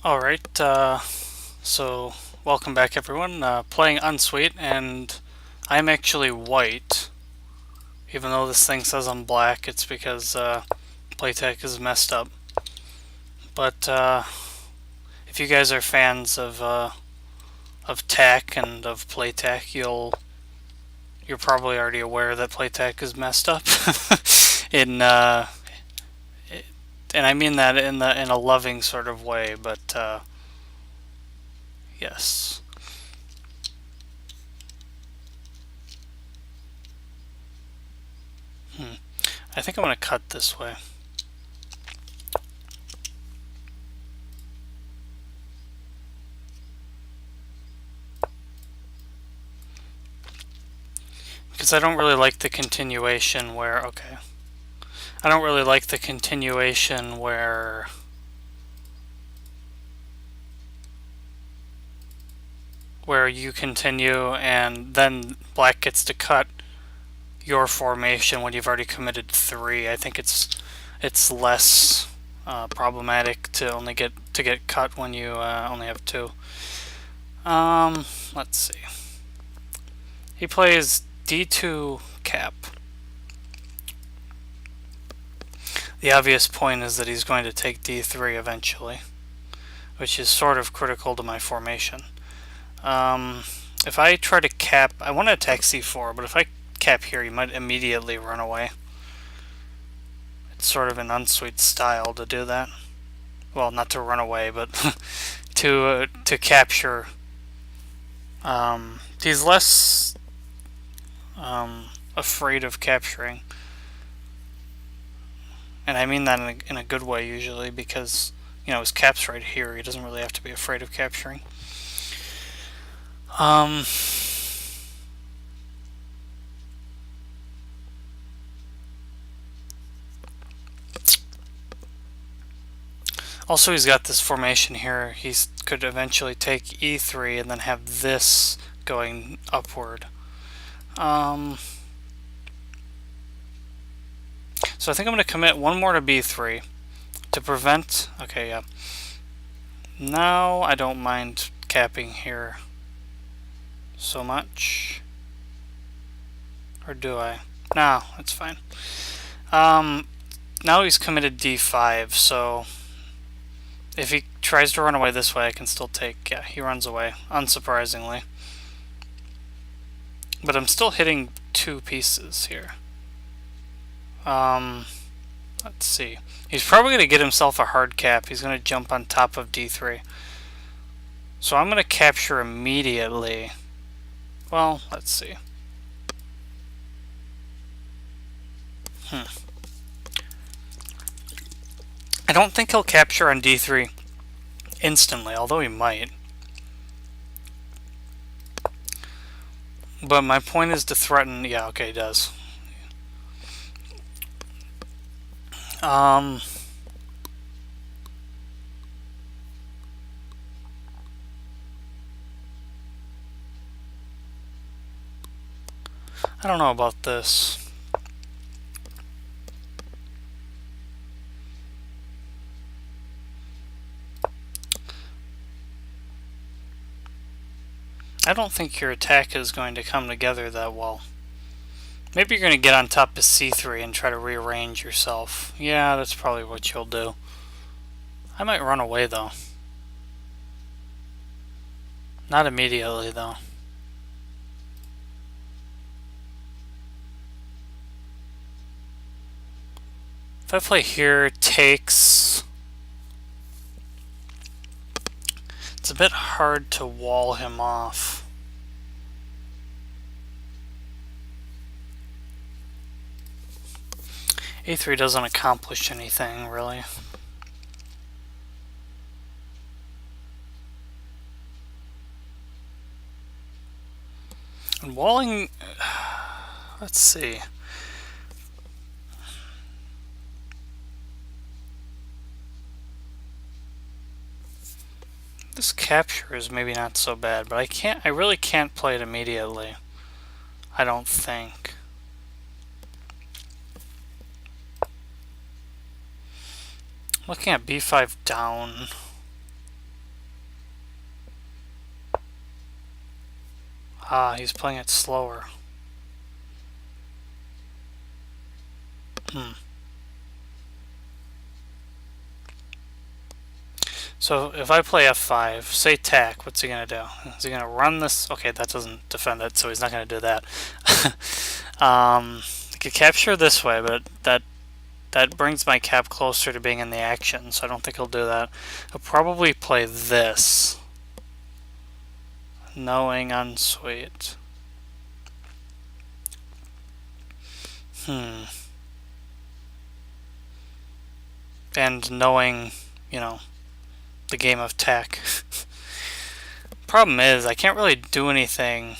Alright, so welcome back everyone. Playing Unsweet, and I'm actually white. Even though this thing says I'm black, it's because Playtak is messed up. But if you guys are fans of TAC and of Playtak, you're probably already aware that Playtak is messed up. in and I mean that in a loving sort of way, but yes. I think I'm gonna cut this way. Because I don't really like the continuation where, okay. I don't really like the continuation where you continue and then black gets to cut your formation when you've already committed 3. I think it's less problematic to get cut when you only have 2. Let's see. He plays D2 cap. The obvious point is that he's going to take D3 eventually, which is sort of critical to my formation. If I try to cap, I want to attack C4, but if I cap here, he might immediately run away. It's sort of an Unsweet style to do that. Well, not to run away, but to capture. He's less afraid of capturing, and I mean that in a good way usually, because his cap's right here. He doesn't really have to be afraid of capturing. Also, he's got this formation here. He could eventually take E3 and then have this going upward. So I think I'm going to commit one more to B3 to prevent... Okay, yeah. Now I don't mind capping here so much. Or do I? No, it's fine. Now he's committed D5, so if he tries to run away this way, I can still take... Yeah, he runs away, unsurprisingly. But I'm still hitting 2 pieces here. Let's see. He's probably going to get himself a hard cap. He's going to jump on top of D3. So I'm going to capture immediately. Well, let's see. I don't think he'll capture on D3 instantly, although he might. But my point is to threaten... Yeah, okay, he does. I don't know about this. I don't think your attack is going to come together that well. Maybe you're going to get on top of C3 and try to rearrange yourself. Yeah, that's probably what you'll do. I might run away, though. Not immediately, though. If I play here, it takes... It's a bit hard to wall him off. A3 doesn't accomplish anything, really. And walling... Let's see. This capture is maybe not so bad, but I really can't play it immediately. I don't think. Looking at B5 down. Ah, he's playing it slower. So if I play f5, say tack, what's he going to do? Is he going to run this? Okay, that doesn't defend it, so he's not going to do that. I could capture this way, but that brings my cap closer to being in the action, so I don't think he'll do that. He'll probably play this, knowing Unsweet. And knowing, you know, the game of tack. Problem is, I can't really do anything.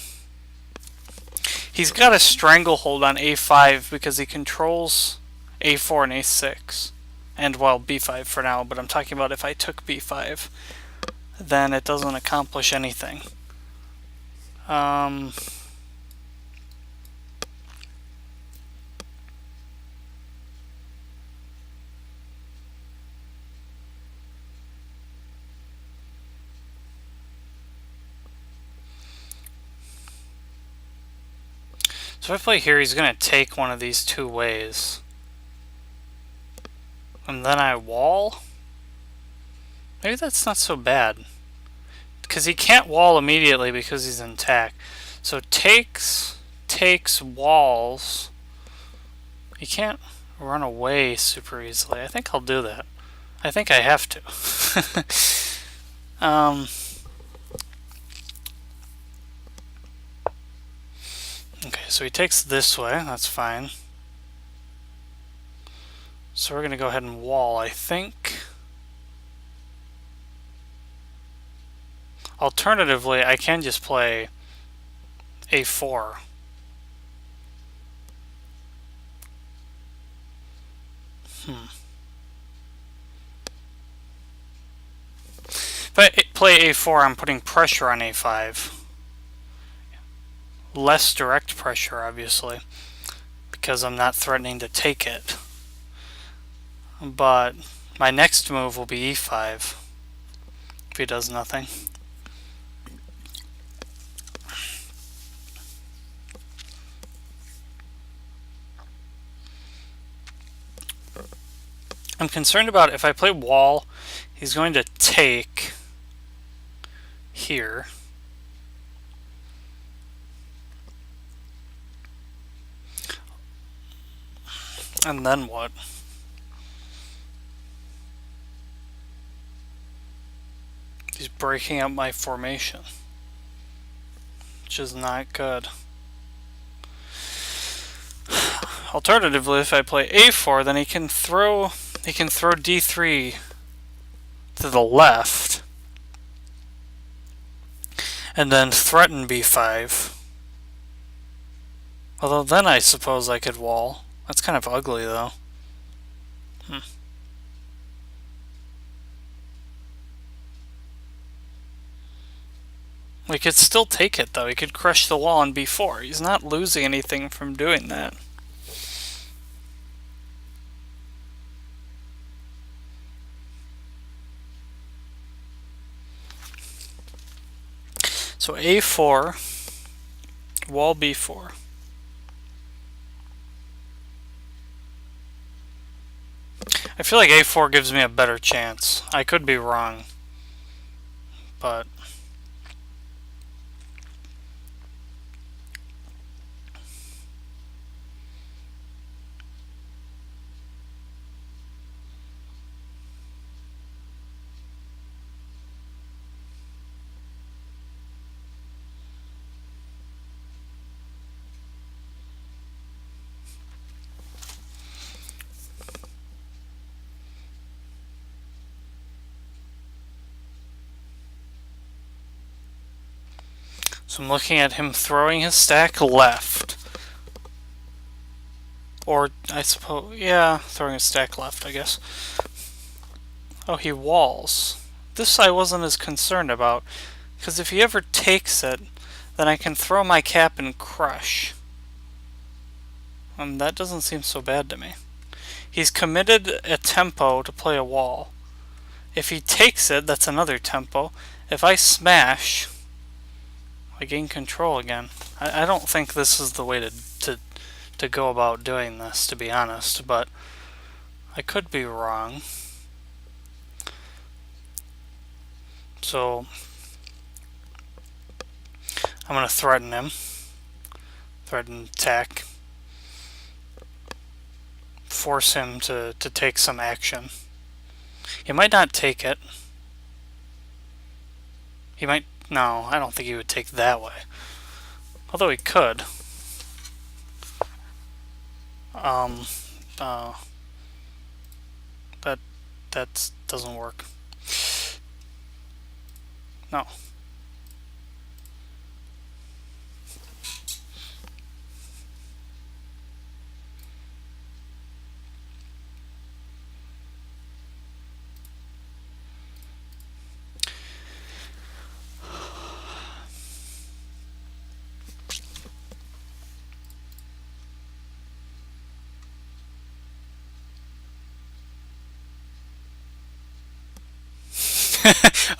He's got a stranglehold on a5 because he controls a4 and a6. And, well, b5 for now, but I'm talking about if I took b5, then it doesn't accomplish anything. So if I play here, he's going to take one of these two ways. And then I wall? Maybe that's not so bad. Because he can't wall immediately because he's in tack. So takes, walls. He can't run away super easily. I think I'll do that. I think I have to. Okay, so he takes this way. That's fine. So we're going to go ahead and wall, I think. Alternatively, I can just play a4. If I play a4, I'm putting pressure on a5. Less direct pressure, obviously, because I'm not threatening to take it. But my next move will be e5 if he does nothing. I'm concerned about if I play wall, he's going to take here. And then what? He's breaking up my formation, which is not good. Alternatively, if I play a4, then he can throw d3 to the left and then threaten b5. Although then I suppose I could wall. That's kind of ugly, though. We could still take it, though. He could crush the wall on b4. He's not losing anything from doing that. So a4, wall b4. I feel like a4 gives me a better chance. I could be wrong, but so I'm looking at him throwing his stack left. Or, I suppose, yeah, throwing his stack left, I guess. Oh, he walls. This I wasn't as concerned about, because if he ever takes it, then I can throw my cap and crush. That doesn't seem so bad to me. He's committed a tempo to play a wall. If he takes it, that's another tempo. If I smash, I gain control again. I don't think this is the way to go about doing this, to be honest, but I could be wrong. So I'm going to threaten him. Threaten attack. Force him to take some action. He might not take it. He might... No, I don't think he would take that way. Although he could. That doesn't work. No.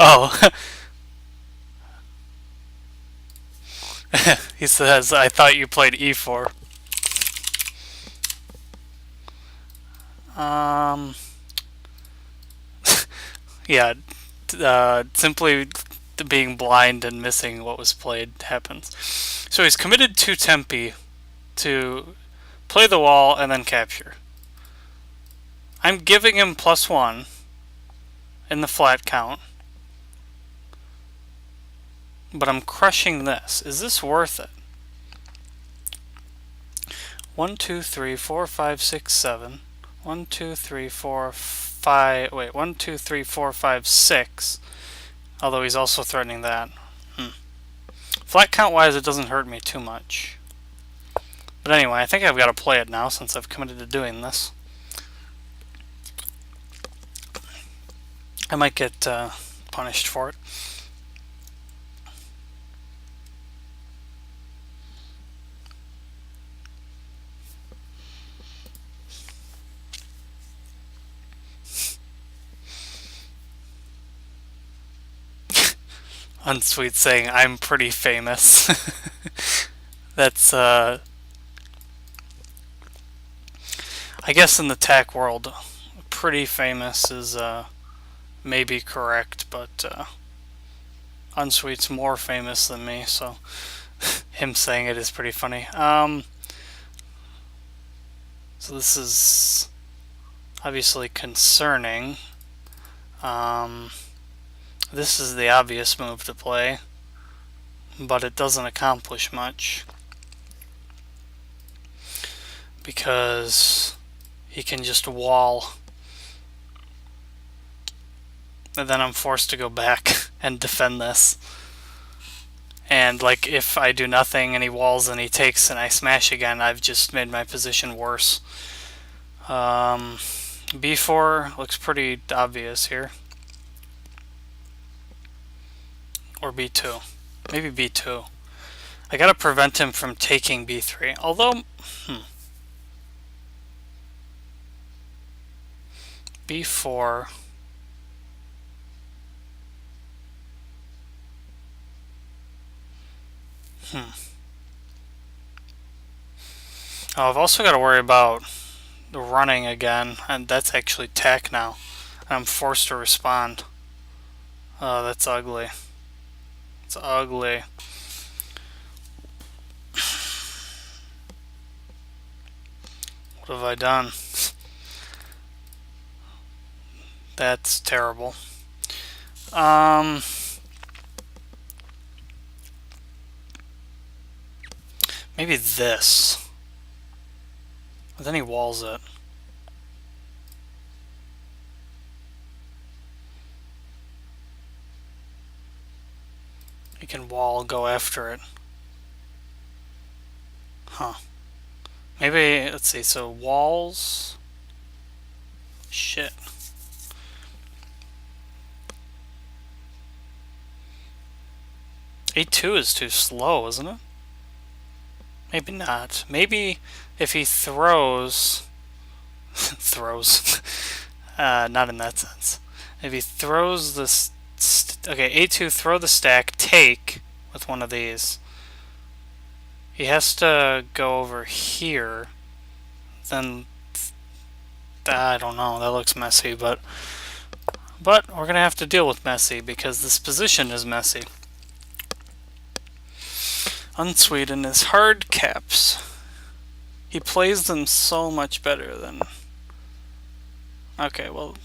Oh. He says, I thought you played e4. Yeah, simply being blind and missing what was played happens. So he's committed to Tempe to play the wall and then capture. I'm giving him +1 in the flat count, but I'm crushing this. Is this worth it? 1, 2, 3, 4, 5, 6, 7. 1, 2, 3, 4, 5. Wait, 1, 2, 3, 4, 5, 6. Although he's also threatening that. Flat count wise, it doesn't hurt me too much. But anyway, I think I've got to play it now since I've committed to doing this. I might get punished for it. Unsweet saying, I'm pretty famous. That's, I guess in the tech world, pretty famous is, maybe correct, but, Unsweet's more famous than me, so him saying it is pretty funny. So this is obviously concerning. This is the obvious move to play, but it doesn't accomplish much because he can just wall, and then I'm forced to go back and defend this. And like if I do nothing and he walls and he takes and I smash again, I've just made my position worse. B4 looks pretty obvious here. Or B2. Maybe B2. I gotta prevent him from taking B3. Although, B4. Oh, I've also got to worry about the running again, and that's actually tech now. I'm forced to respond. Oh, that's ugly. It's ugly. What have I done? That's terrible. Maybe this. But then he walls it. He can wall, go after it. Huh. Maybe, let's see, so walls. Shit. A2 is too slow, isn't it? Maybe not. Maybe if he throws... not in that sense. If he throws this... okay, A2, throw the stack, take, with one of these. He has to go over here. Then I don't know. That looks messy, but we're gonna have to deal with messy because this position is messy. Unsweet and his hard caps. He plays them so much better than. Okay, well,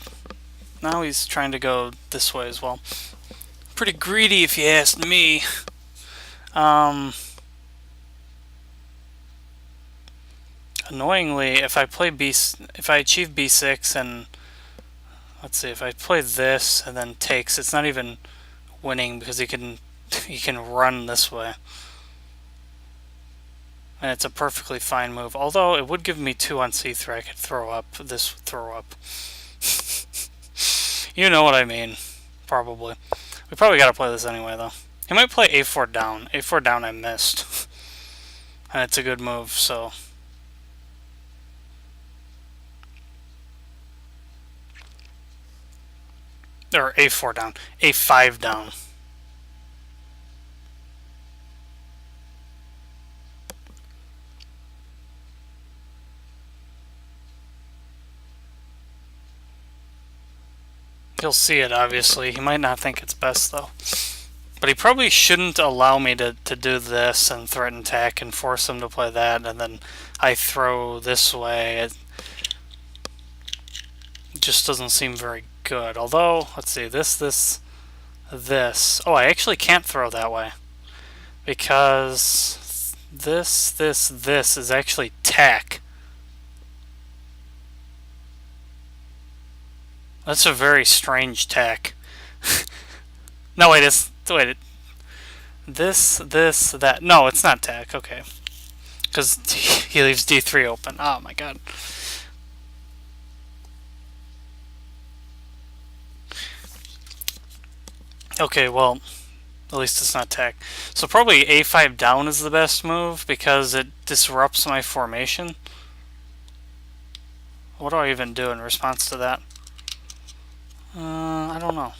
now he's trying to go this way as well. Pretty greedy, if you ask me. Annoyingly, if I achieve B6 and let's see, if I play this and then takes, it's not even winning because he can run this way. And it's a perfectly fine move. Although it would give me 2 on C3, I could throw up. This would throw up. You know what I mean. Probably. We probably gotta play this anyway, though. He might play A4 down. A4 down I missed. And it's a good move, so. Or A4 down. A5 down. He'll see it, obviously. He might not think it's best, though. But he probably shouldn't allow me to do this and threaten attack and force him to play that, and then I throw this way. It just doesn't seem very good. Although, let's see, this. Oh, I actually can't throw that way. Because this is actually tack. That's a very strange tack. No, wait, this, that. No, it's not tack. Okay. Because he leaves D3 open. Oh my god. Okay, well, at least it's not tack. So probably A5 down is the best move because it disrupts my formation. What do I even do in response to that? I don't know.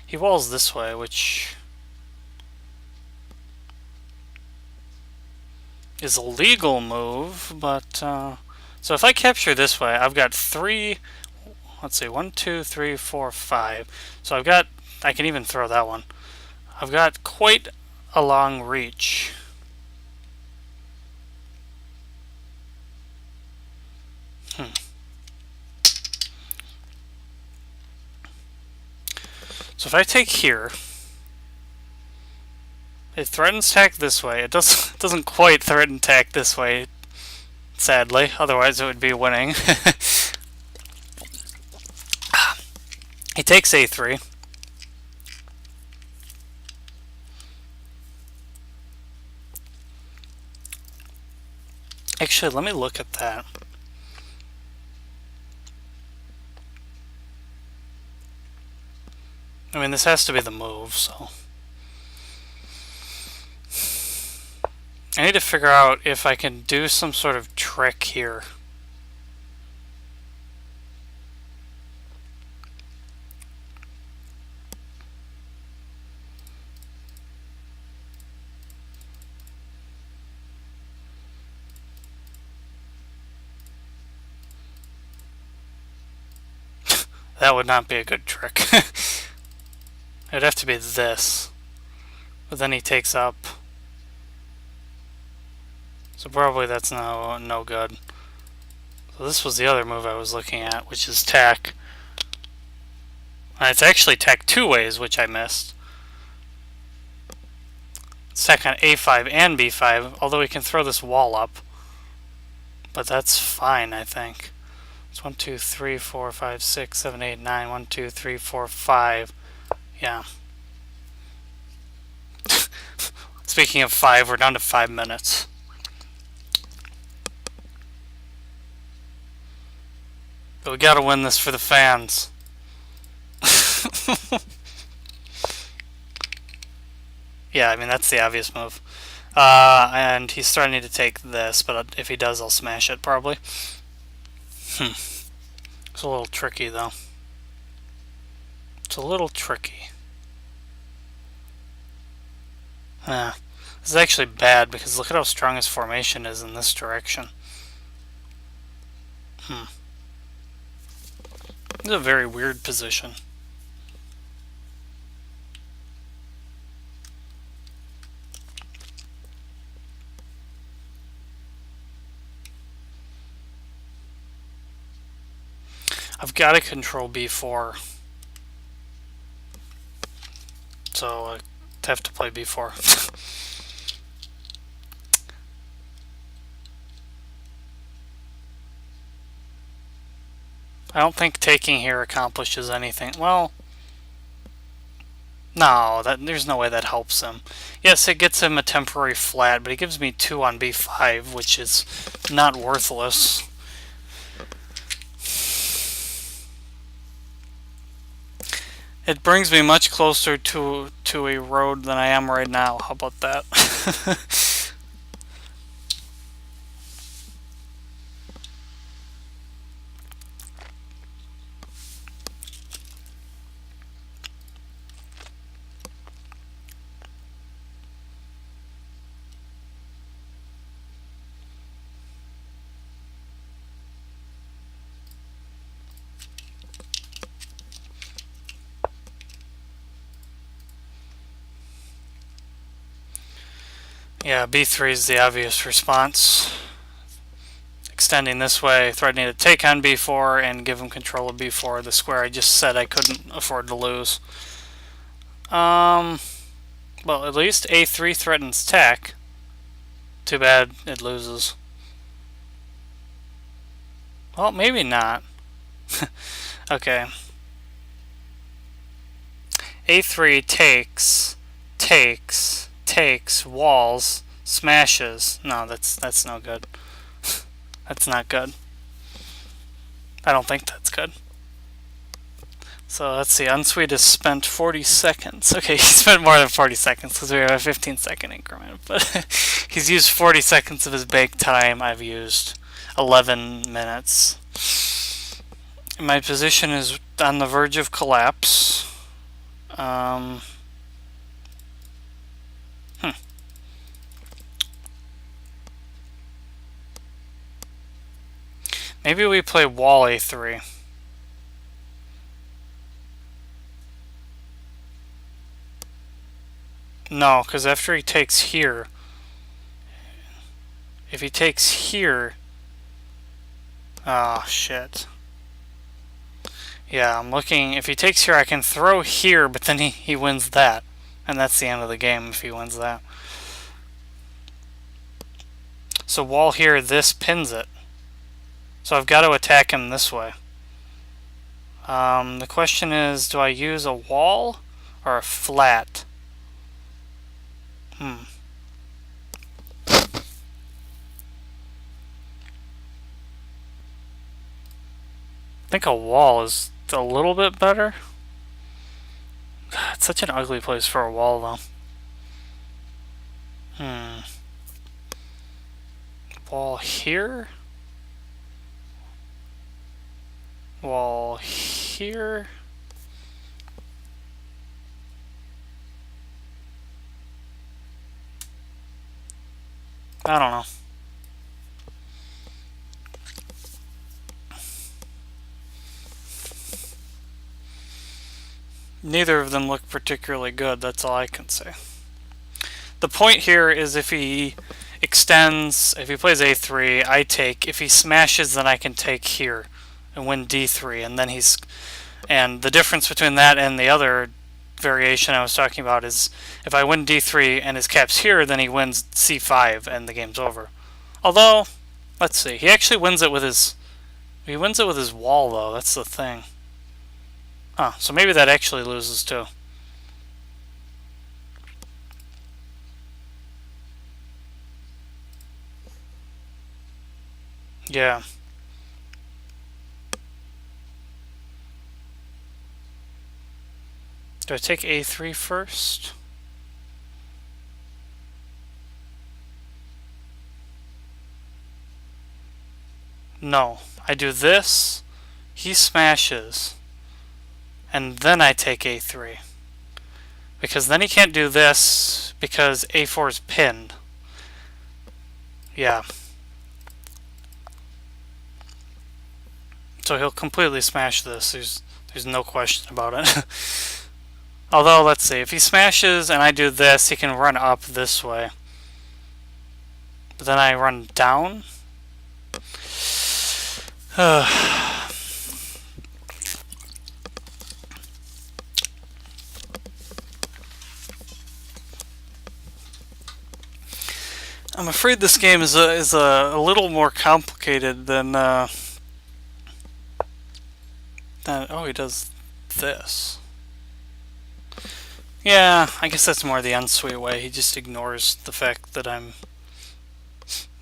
He walls this way, which is a legal move, but so if I capture this way, I've got 3. Let's see, 1, 2, 3, 4, 5. So I can even throw that one. I've got quite a long reach. So if I take here, it threatens tack this way. It doesn't quite threaten tack this way, sadly. Otherwise, it would be winning. He takes A3. Actually, let me look at that. I mean, this has to be the move, so. I need to figure out if I can do some sort of trick here. That would not be a good trick. It'd have to be this. But then he takes up. So probably that's no good. So this was the other move I was looking at, which is tack. And it's actually tack 2 ways, which I missed. It's tack on A5 and B5, although we can throw this wall up. But that's fine, I think. It's 1, 2, 3, 4, 5, 6, 7, 8, 9. 1, 2, 3, 4, 5. Yeah. Speaking of 5, we're down to 5 minutes. But we gotta win this for the fans. Yeah, I mean, that's the obvious move. And he's starting to take this, but if he does, I'll smash it, probably. It's a little tricky, though. It's a little tricky. This is actually bad because look at how strong his formation is in this direction. This is a very weird position. I've got to control b4. So I have to play b4. I don't think taking here accomplishes anything. Well, no, there's no way that helps him. Yes, it gets him a temporary flat, but it gives me 2 on b5, which is not worthless. It brings me much closer to a road than I am right now. How about that? Yeah, b3 is the obvious response. Extending this way, threatening to take on b4 and give him control of b4, the square I just said I couldn't afford to lose. Well, at least a3 threatens tack. Too bad it loses. Well, maybe not. Okay. a3 takes, walls, smashes. No, that's no good. That's not good. I don't think that's good. So let's see, Unsweet has spent 40 seconds. Okay, he spent more than 40 seconds because we have a 15-second increment. But he's used 40 seconds of his bake time. I've used 11 minutes. My position is on the verge of collapse. Maybe we play wall a3. No, because after he takes here, if he takes here, oh shit. Yeah, I'm looking, if he takes here I can throw here, but then he wins that. And that's the end of the game if he wins that. So wall here, this pins it. So I've got to attack him this way. The question is, do I use a wall or a flat? I think a wall is a little bit better. It's such an ugly place for a wall, though. Wall here? Wall here? I don't know. Neither of them look particularly good, that's all I can say. The point here is if he extends, if he plays a3, I take. If he smashes, then I can take here and win d3, and then and the difference between that and the other variation I was talking about is if I win d3 and his cap's here, then he wins c5 and the game's over. Although, let's see, he actually wins it with his wall, though. That's the thing. Oh, so maybe that actually loses too. Yeah. Do I take a3 first? No. I do this, he smashes, and then I take a3. Because then he can't do this because A4 is pinned. Yeah. So he'll completely smash this. There's no question about it. Although, let's see. If he smashes and I do this, he can run up this way. But then I run down. I'm afraid this game is a little more complicated than oh, he does this. Yeah, I guess that's more the unsweet way. He just ignores the fact that I'm,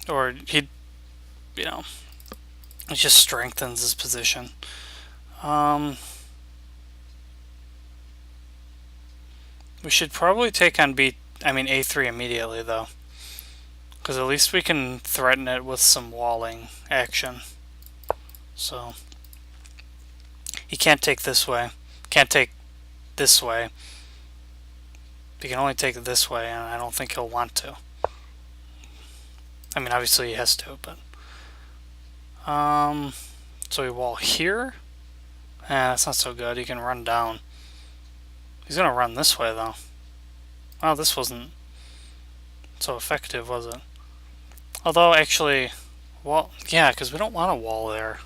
or he, you know, it just strengthens his position. We should probably take on A3 immediately though, because at least we can threaten it with some walling action. So he can't take this way, can't take this way. He can only take it this way, and I don't think he'll want to. I mean, obviously he has to, but so we wall here. That's not so good. He can run down. He's gonna run this way though. Well, this wasn't so effective, was it? Although actually, well, yeah, because we don't want a wall there.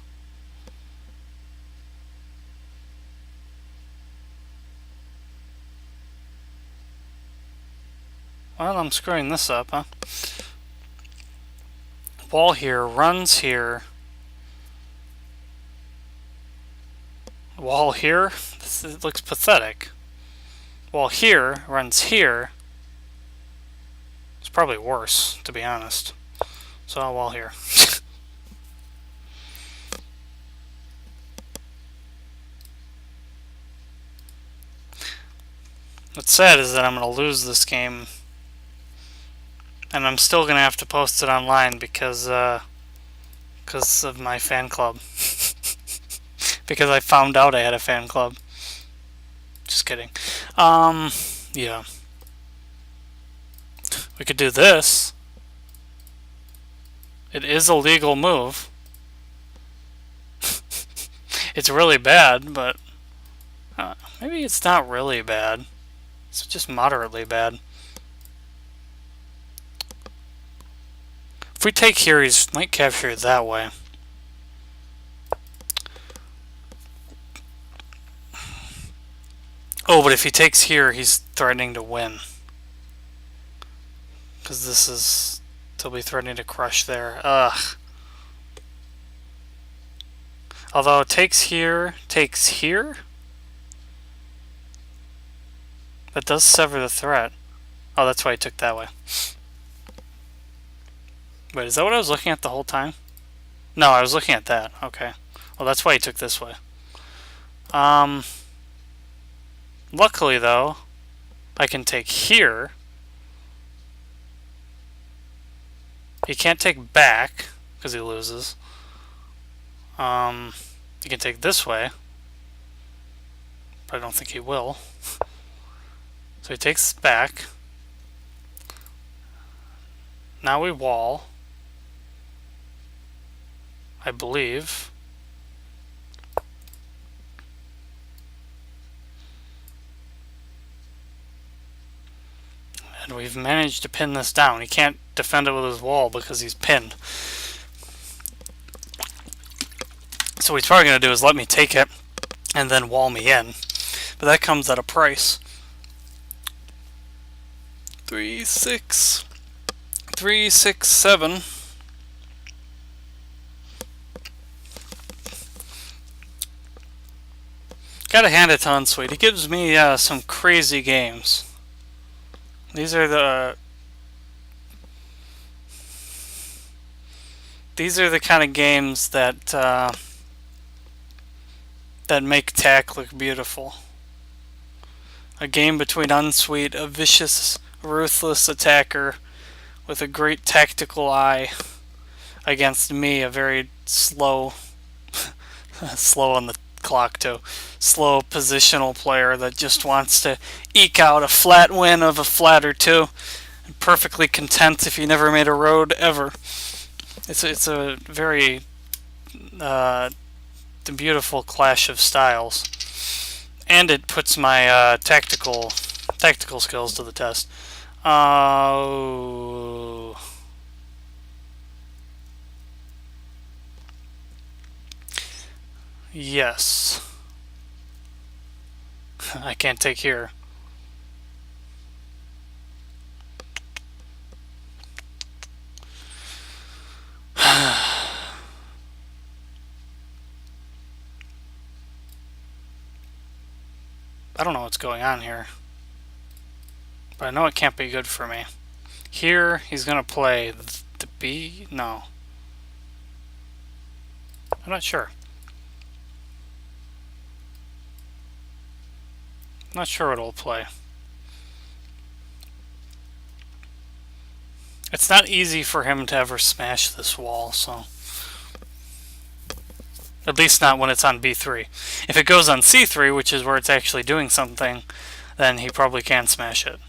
Well, I'm screwing this up, huh? Wall here, runs here. Wall here? It looks pathetic. Wall here, runs here. It's probably worse, to be honest. So, wall here. What's sad is that I'm going to lose this game. And I'm still going to have to post it online because of my fan club. Because I found out I had a fan club. Just kidding. Yeah. We could do this. It is a legal move. It's really bad, but maybe it's not really bad. It's just moderately bad. If we take here, he might capture it that way. Oh, but if he takes here, he's threatening to win. Because this is... he'll be threatening to crush there. Ugh. Although it takes here... That does sever the threat. Oh, that's why he took that way. Wait, is that what I was looking at the whole time? No, I was looking at that. Okay. Well, that's why he took this way. Luckily, though, I can take here. He can't take back, because he loses. He can take this way. But I don't think he will. So he takes back. Now we wall. I believe. And we've managed to pin this down. He can't defend it with his wall because he's pinned. So what he's probably going to do is let me take it and then wall me in. But that comes at a price. 3, 6, 3, 6, 7. Gotta hand it to Unsweet. He gives me some crazy games. These are the kind of games that that make Tak look beautiful. A game between Unsweet, a vicious, ruthless attacker with a great tactical eye, against me, a very slow on the clock to slow positional player that just wants to eke out a flat win of a flat or two, and perfectly content if he never made a road ever. It's a very beautiful clash of styles, and it puts my tactical skills to the test. Yes. I can't take here. I don't know what's going on here, but I know it can't be good for me. Here, he's going to play the B? No. I'm not sure. Not sure what it'll play. It's not easy for him to ever smash this wall, so... At least not when it's on B3. If it goes on C3, which is where it's actually doing something, then he probably can smash it.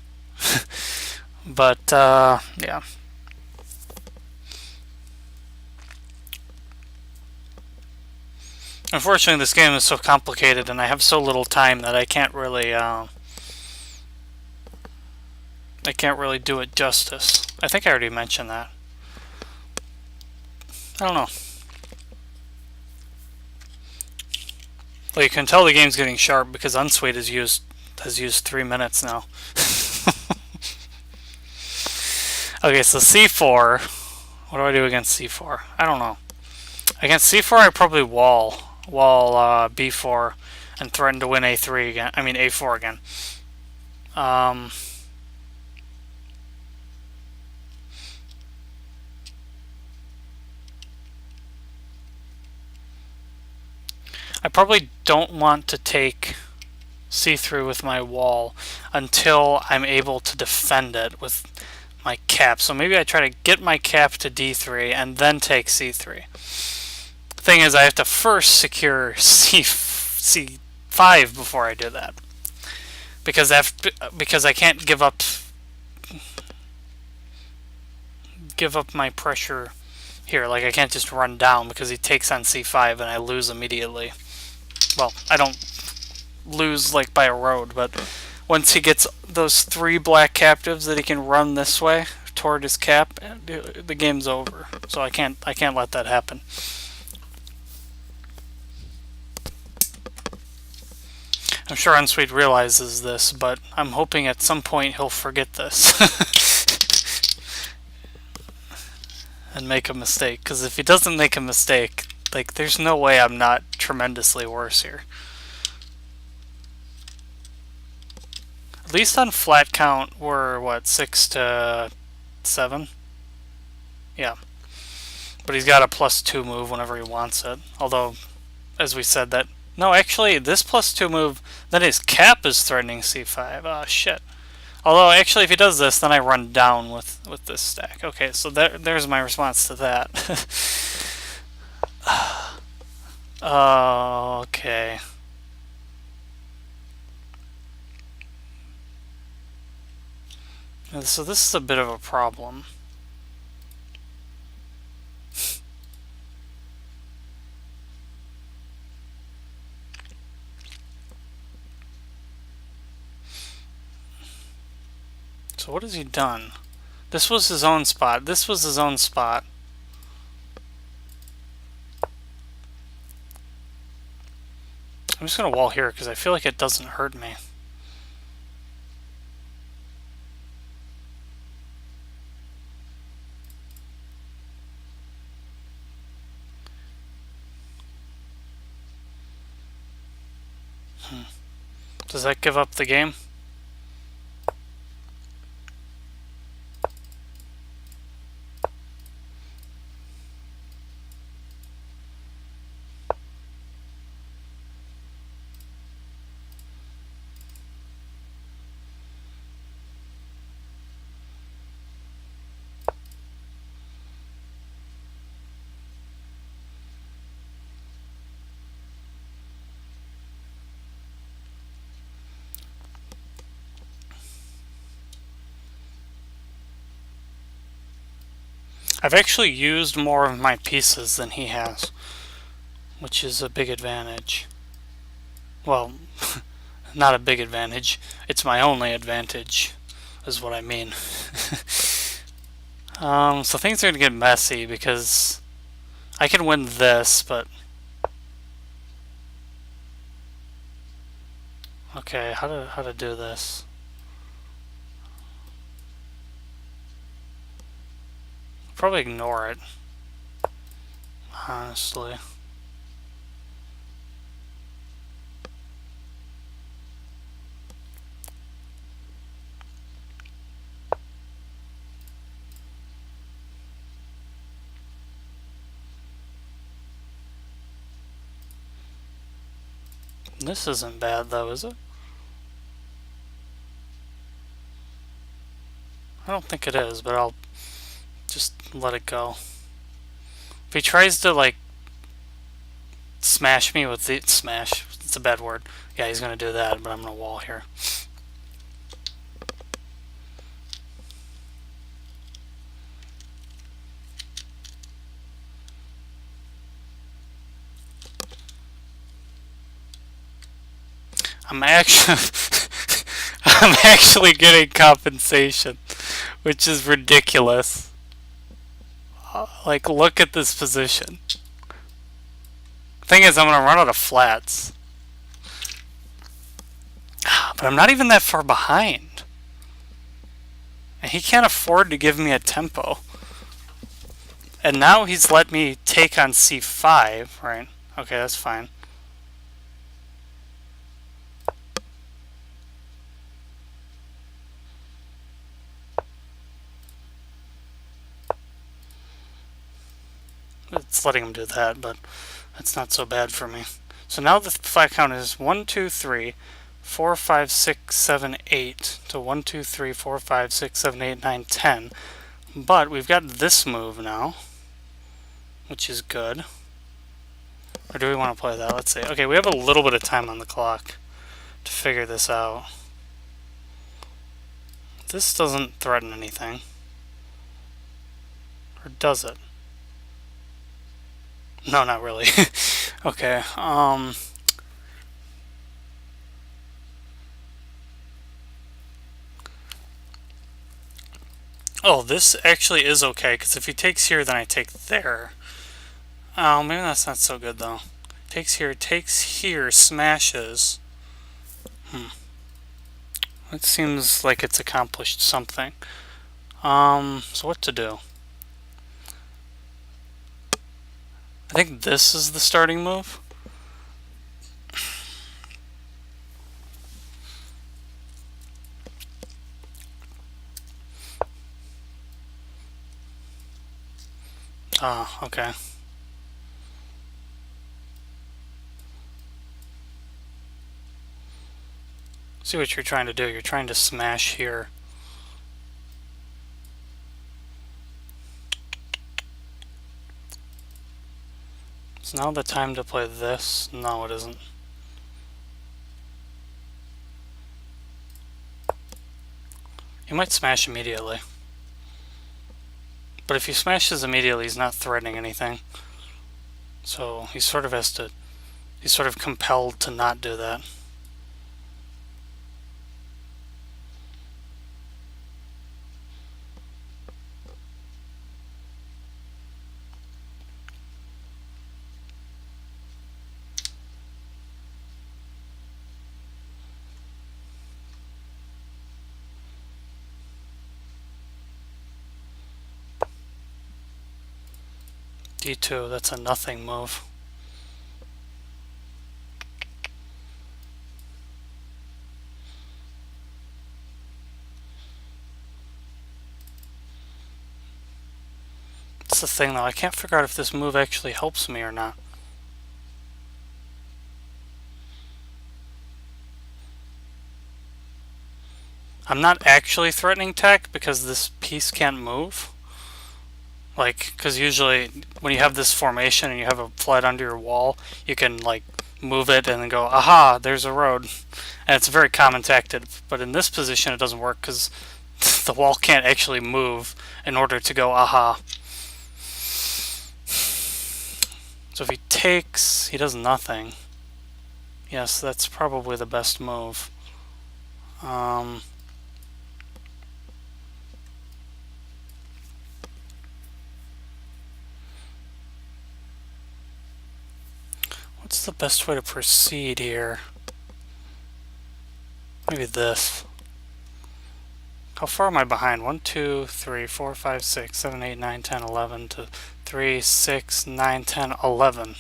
But, yeah. Unfortunately, this game is so complicated and I have so little time that I can't really do it justice. I think I already mentioned that. I don't know. Well, you can tell the game's getting sharp because Unsweet has used 3 minutes now. Okay, so C4. What do I do against C4? I don't know. Against C4, I probably wall B4 and threaten to win A3 again. I mean A4 again. I probably don't want to take C3 with my wall until I'm able to defend it with my cap. So maybe I try to get my cap to D3 and then take C3. Thing is, I have to first secure C5 before I do that, because I can't give up my pressure here. Like, I can't just run down because he takes on C5 and I lose immediately. Well, I don't lose like by a road, but once he gets those 3 black captives that he can run this way toward his cap, the game's over. So I can't let that happen. I'm sure Unsweet realizes this, but I'm hoping at some point he'll forget this and make a mistake. Because if he doesn't make a mistake, like, there's no way I'm not tremendously worse here. At least on flat count, we're, what, 6 to 7? Yeah. But he's got a +2 move whenever he wants it. Although, as we said, that... No, actually, this +2 move, then his cap is threatening C5. Oh, shit. Although, actually, if he does this, then I run down with this stack. Okay, so there's my response to that. Okay. So this is a bit of a problem. So what has he done? This was his own spot. This was his own spot. I'm just going to wall here because I feel like it doesn't hurt me. Does that give up the game? I've actually used more of my pieces than he has, which is a big advantage. Well, not a big advantage. It's my only advantage, is what I mean. So things are gonna get messy because I can win this, but okay, how to do this? Probably ignore it, honestly. This isn't bad though, is it? I don't think it is, but I'll just let it go. If he tries to, like, smash me with the... Smash. It's a bad word. Yeah, he's gonna do that, but I'm gonna wall here. I'm actually... I'm actually getting compensation, which is ridiculous. Like, look at this position. Thing is, I'm gonna run out of flats. But I'm not even that far behind. And he can't afford to give me a tempo. And now he's let me take on c5, right? Okay, that's fine. It's letting him do that, but that's not so bad for me. So now the flat count is 1, 2, 3, 4, 5, 6, 7, 8 to 1, 2, 3, 4, 5, 6, 7, 8, 9, 10. But we've got this move now, which is good. Or do we want to play that? Let's see. Okay, we have a little bit of time on the clock to figure this out. This doesn't threaten anything. Or does it? No, not really. Okay, oh, this actually is okay, because if he takes here, then I take there. Oh, maybe that's not so good, though. Takes here, smashes. It seems like it's accomplished something. So what to do? I think this is the starting move. Ah, okay. See what you're trying to do. You're trying to smash here. Is now the time to play this? No, it isn't. He might smash immediately. But if he smashes immediately, he's not threatening anything. So he sort of has to... He's sort of compelled to not do that. D2, that's a nothing move. That's the thing though, I can't figure out if this move actually helps me or not. I'm not actually threatening tech because this piece can't move. Like, because usually when you have this formation and you have a flat under your wall, you can, like, move it and then go, aha, there's a road. And it's a very common tactic. But in this position, it doesn't work because the wall can't actually move in order to go, aha. So if he takes, he does nothing. Yes, that's probably the best move. What's the best way to proceed here? Maybe this. How far am I behind? 1, 2, 3, 4, 5, 6, 7, 8, 9, 10, 11 to 3, 6, 9, 10, 11.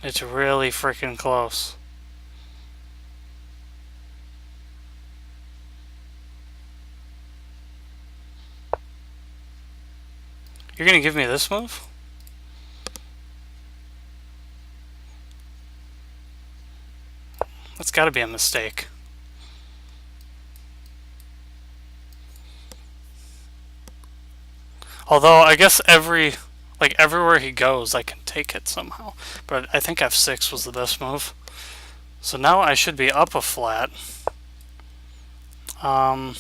It's really freaking close. You're gonna give me this move? That's gotta be a mistake. Although, I guess everywhere he goes, I can take it somehow. But I think F6 was the best move. So now I should be up a flat. I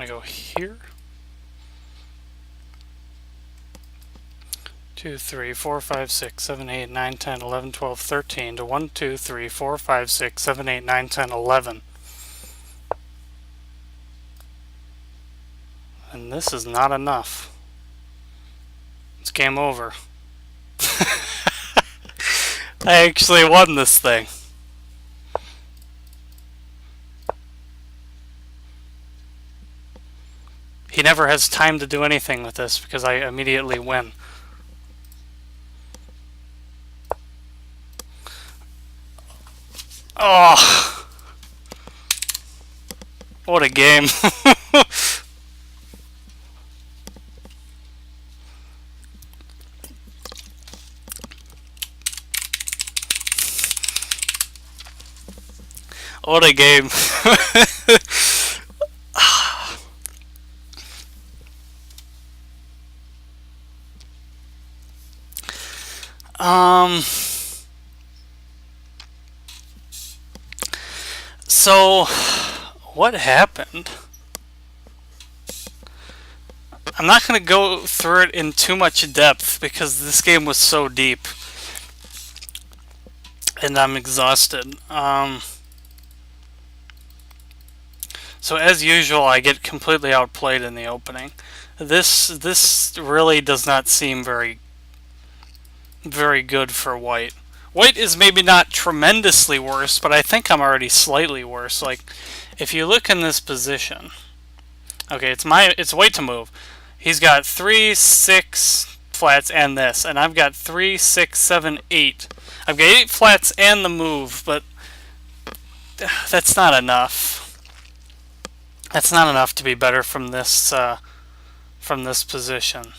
go here. 2, 3, 4, 5, 6, 7, 8, 9, 10, 11, 12, 13 to 1, 2, 3, 4, 5, 6, 7, 8, 9, 10, 11. And this is not enough. It's game over. I actually won this thing. He never has time to do anything with this because I immediately win. Oh! What a game. What a game. So, what happened? I'm not going to go through it in too much depth because this game was so deep. And I'm exhausted. So as usual, I get completely outplayed in the opening. This really does not seem very good for white. White is maybe not tremendously worse, but I think I'm already slightly worse. Like, if you look in this position, okay, it's white to move. He's got 3, 6 flats and this, and I've got 3, 6, 7, 8. I've got 8 flats and the move, but that's not enough. That's not enough to be better from this position.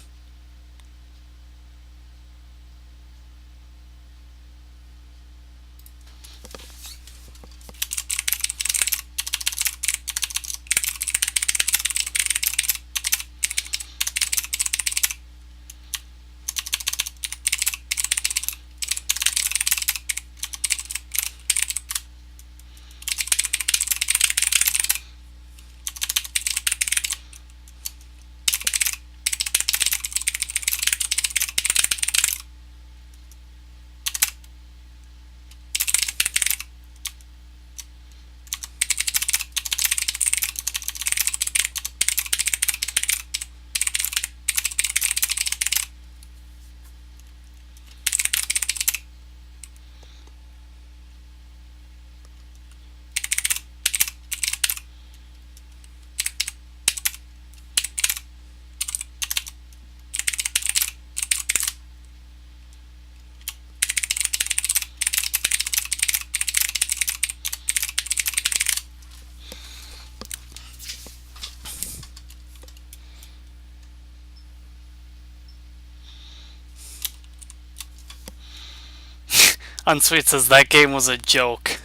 Unsweet says that game was a joke.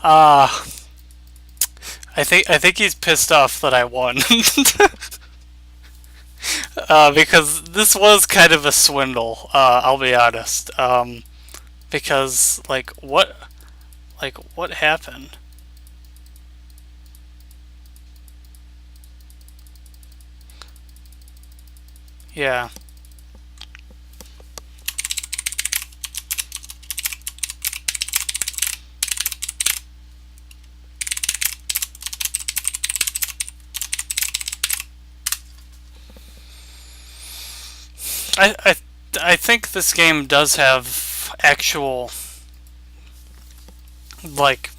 I think he's pissed off that I won. Because this was kind of a swindle, I'll be honest. because like what happened? Yeah. I I I think this game does have actual like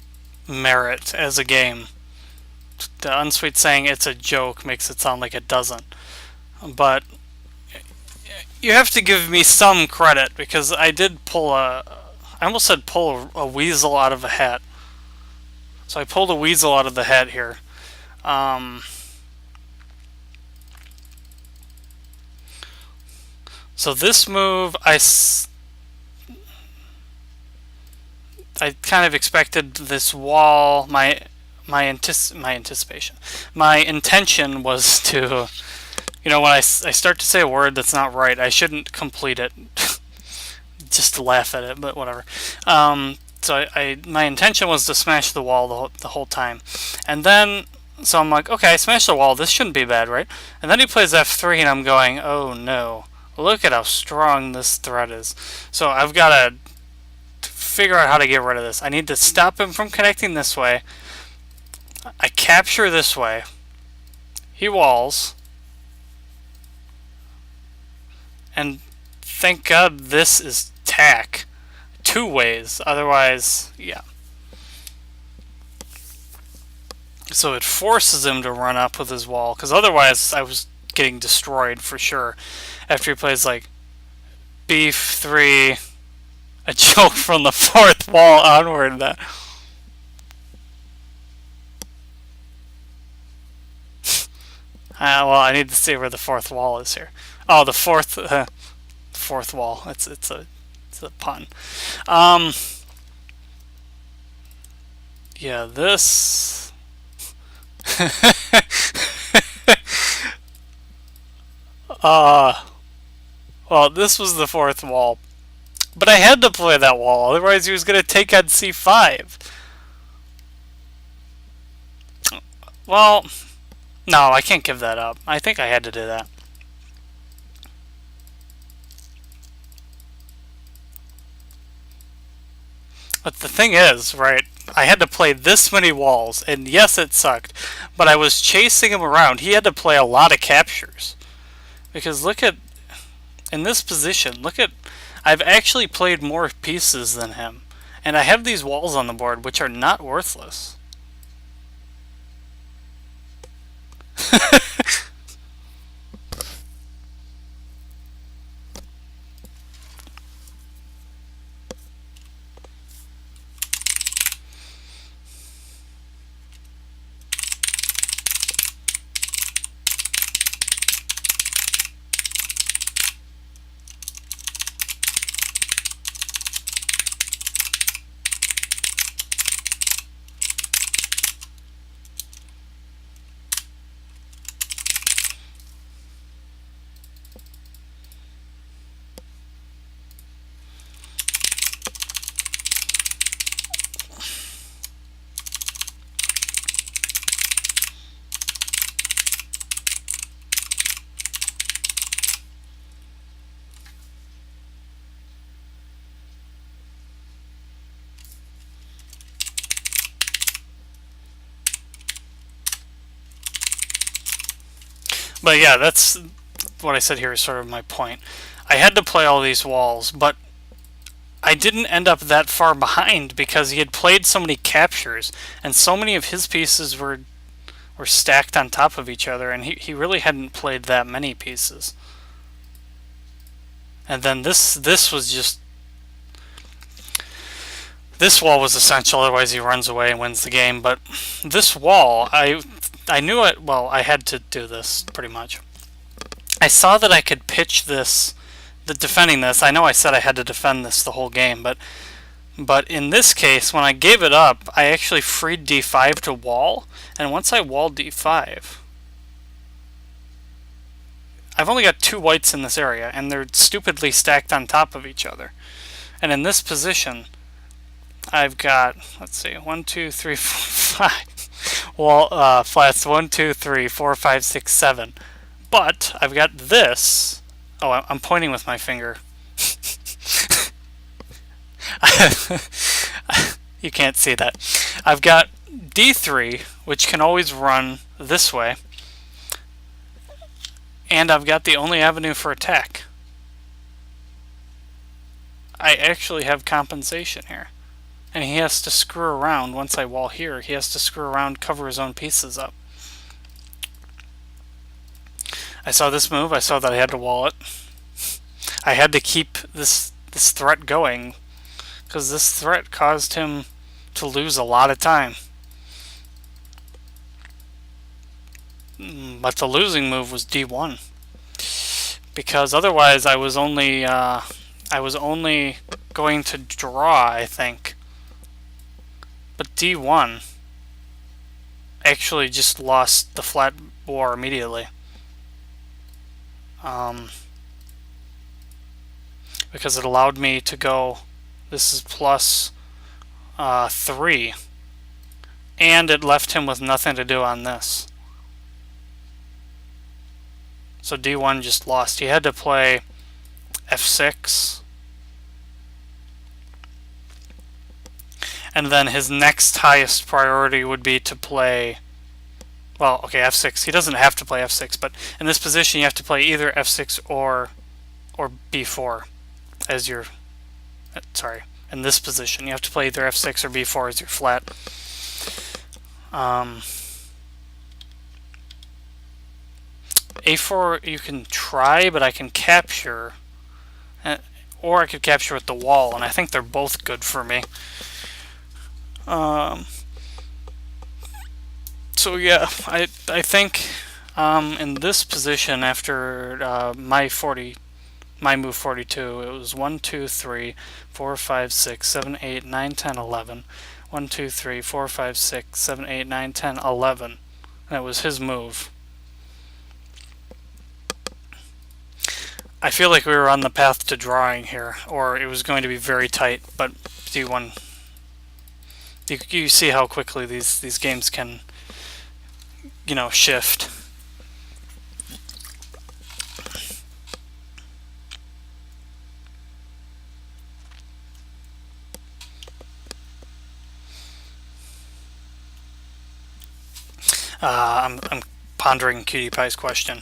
merit as a game. The Unsweet saying it's a joke makes it sound like it doesn't. But you have to give me some credit because I did pull a. I almost said pull a weasel out of a hat. So I pulled a weasel out of the hat here. Um, so this move, I kind of expected this wall. My anticipation. My intention was to, when I start to say a word that's not right, I shouldn't complete it. Just to laugh at it, but whatever. So my intention was to smash the wall the whole time, and then so I'm like, okay, I smashed the wall. This shouldn't be bad, right? And then he plays F3, and I'm going, oh no, look at how strong this threat is. So I've got to figure out how to get rid of this. I need to stop him from connecting this way. I capture this way. He walls, and thank God this is tack. Two ways, otherwise, yeah. So it forces him to run up with his wall, because otherwise I was getting destroyed for sure. After he plays like B3, a joke from the fourth wall onward. That well, I need to see where the fourth wall is here. Oh, the fourth wall. It's a pun. Um, yeah, this. uh, well, this was the fourth wall, but I had to play that wall, otherwise he was gonna take on C5. Well, no, I can't give that up. I think I had to do that. But the thing is, right, I had to play this many walls, and yes, it sucked, but I was chasing him around. He had to play a lot of captures. Because look at, in this position, look at, I've actually played more pieces than him. And I have these walls on the board, which are not worthless. But yeah, that's what I said here is sort of my point. I had to play all these walls, but I didn't end up that far behind because he had played so many captures, and so many of his pieces were stacked on top of each other, and he really hadn't played that many pieces. And then this was just, this wall was essential, otherwise he runs away and wins the game. But this wall, I knew it. Well, I had to do this pretty much. I saw that I could pitch this, defending this. I know I said I had to defend this the whole game, but in this case, when I gave it up, I actually freed d5 to wall, and once I walled d5, I've only got two whites in this area, and they're stupidly stacked on top of each other. And in this position, I've got, let's see, 1, 2, 3, 4, 5 flats 1, 2, 3, 4, 5, 6, 7. But I've got this. Oh, I'm pointing with my finger. You can't see that. I've got D3, which can always run this way. And I've got the only avenue for attack. I actually have compensation here. And he has to screw around. Once I wall here, he has to screw around, cover his own pieces up. I saw this move. I saw that I had to wall it. I had to keep this threat going, because this threat caused him to lose a lot of time. But the losing move was D1, because otherwise I was only going to draw, I think. But D1 actually just lost the flat war immediately. Because it allowed me to go, this is plus 3, and it left him with nothing to do on this. So D1 just lost. He had to play F6, and then his next highest priority would be to play, well, okay, F6. He doesn't have to play F6, but in this position you have to play either F6 or B4 as your, sorry, in this position you have to play either F6 or B4 as your flat. A4 you can try, but I can capture, or I could capture with the wall, and I think they're both good for me. So yeah, I think in this position after my move 42, it was 1, 2, 3, 4, 5, 6, 7, 8, 9, 10, 11. 1, 2, 3, 4, 5, 6, 7, 8, 9, 10, 11. That was his move. I feel like we were on the path to drawing here, or it was going to be very tight, but D1, you see how quickly these games can, you know, shift. I'm pondering Cutie Pie's question.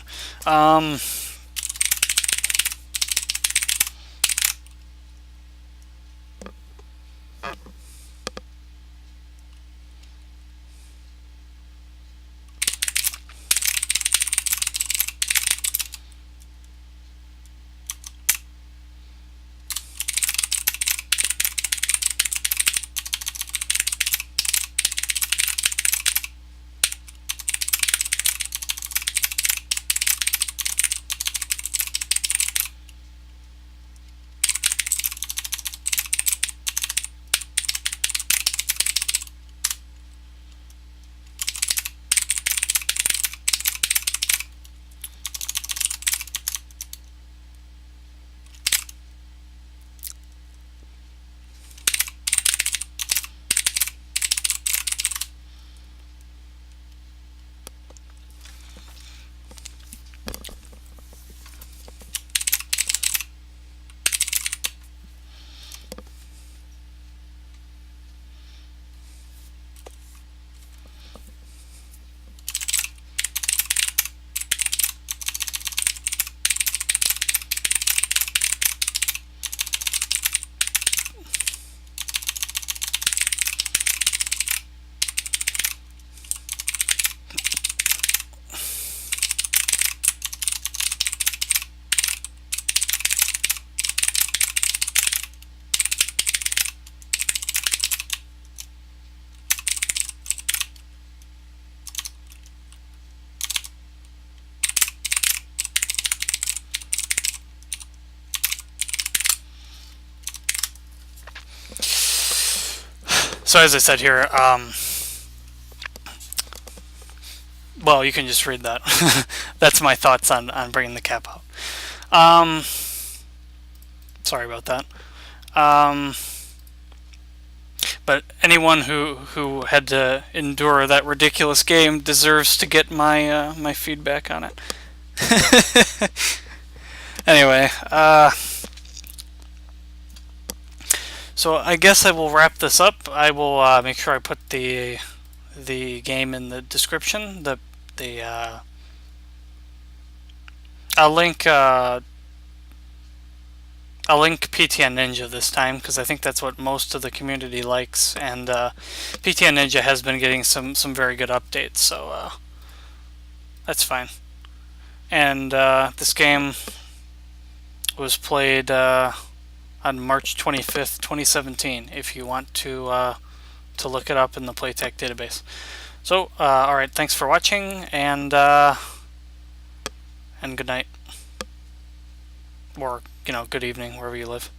So as I said here, well, you can just read that. That's my thoughts on bringing the cap out. Sorry about that. But anyone who had to endure that ridiculous game deserves to get my feedback on it. Anyway, so I guess I will wrap this up. I will make sure I put the game in the description. I'll link PTN Ninja this time because I think that's what most of the community likes, and PTN Ninja has been getting some very good updates, so that's fine. And this game was played on March 25th, 2017. If you want to look it up in the Playtak database. So, all right, thanks for watching, and good night, or good evening wherever you live.